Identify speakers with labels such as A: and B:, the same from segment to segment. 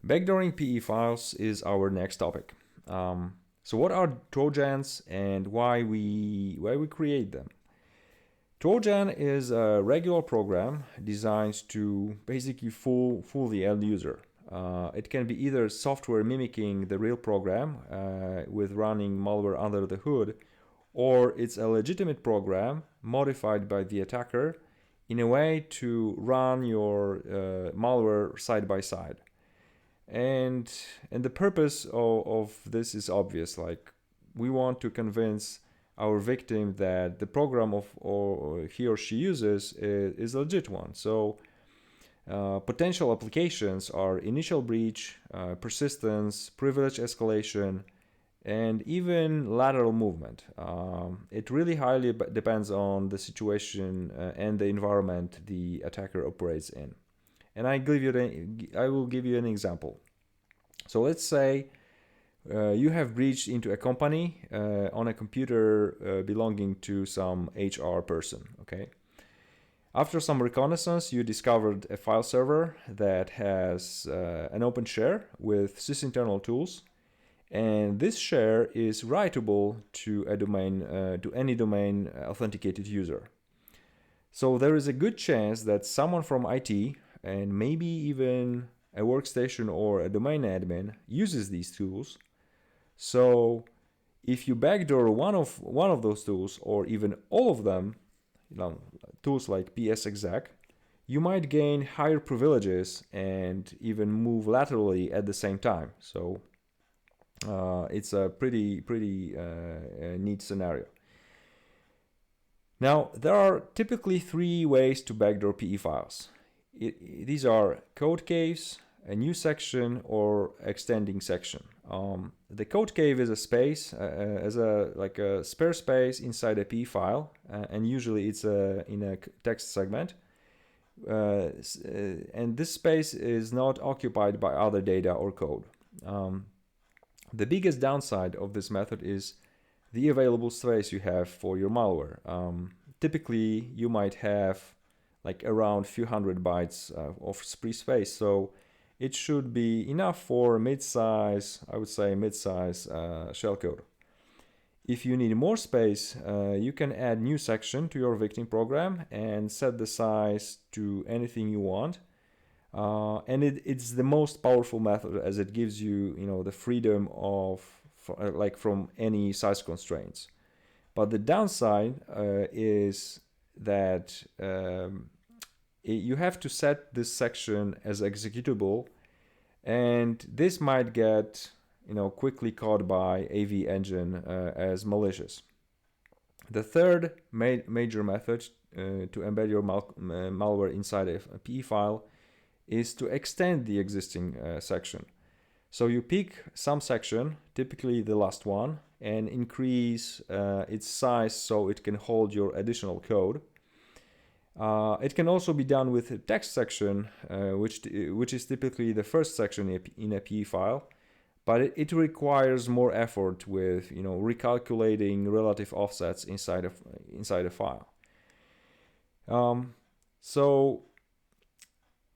A: Backdooring PE files is our next topic. So what are Trojans and why we create them? Trojan is a regular program designed to basically fool the end user. It can be either software mimicking the real program with running malware under the hood, or it's a legitimate program modified by the attacker in a way to run your malware side by side. And the purpose of this is obvious. Like, we want to convince our victim that the program or he or she uses is a legit one. So potential applications are initial breach, persistence, privilege escalation, and even lateral movement. It really highly depends on the situation and the environment the attacker operates in. And I will give you an example. So let's say you have breached into a company on a computer belonging to some HR person, okay? After some reconnaissance, you discovered a file server that has an open share with sysinternal tools, and this share is writable to a domain, to any domain authenticated user. So there is a good chance that someone from IT, and maybe even a workstation or a domain admin, uses these tools. So if you backdoor one of those tools, or even all of them, tools like psexec, you might gain higher privileges and even move laterally at the same time. So it's a pretty neat scenario. Now, there are typically three ways to backdoor PE files. These are code caves, a new section, or extending section. The code cave is a space, like a spare space inside a PE file, and usually it's in a text segment. And this space is not occupied by other data or code. The biggest downside of this method is the available space you have for your malware. Typically, you might have like around a few hundred bytes of free space, so it should be enough for mid-size, I would say mid-size shellcode. If you need more space, you can add new section to your victim program and set the size to anything you want. And it's the most powerful method, as it gives you, the freedom of from any size constraints. But the downside is that you have to set this section as executable, and this might get quickly caught by AV engine as malicious. The third major method to embed your malware inside a PE file is to extend the existing section. So you pick some section, typically the last one, and increase its size so it can hold your additional code. It can also be done with a text section, which is typically the first section in a PE file, but it requires more effort with recalculating relative offsets inside a file.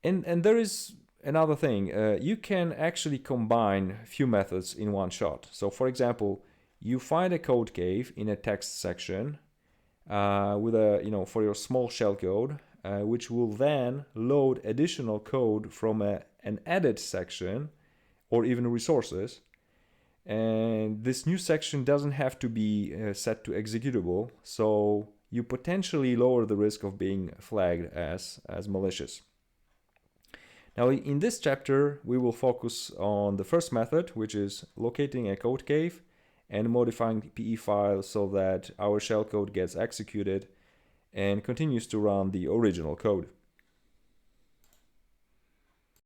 A: And there is another thing. You can actually combine a few methods in one shot. So for example, you find a code cave in a text section with for your small shellcode, which will then load additional code from an added section or even resources. And this new section doesn't have to be set to executable, so you potentially lower the risk of being flagged as malicious. Now, in this chapter, we will focus on the first method, which is locating a code cave and modifying the PE file so that our shellcode gets executed and continues to run the original code.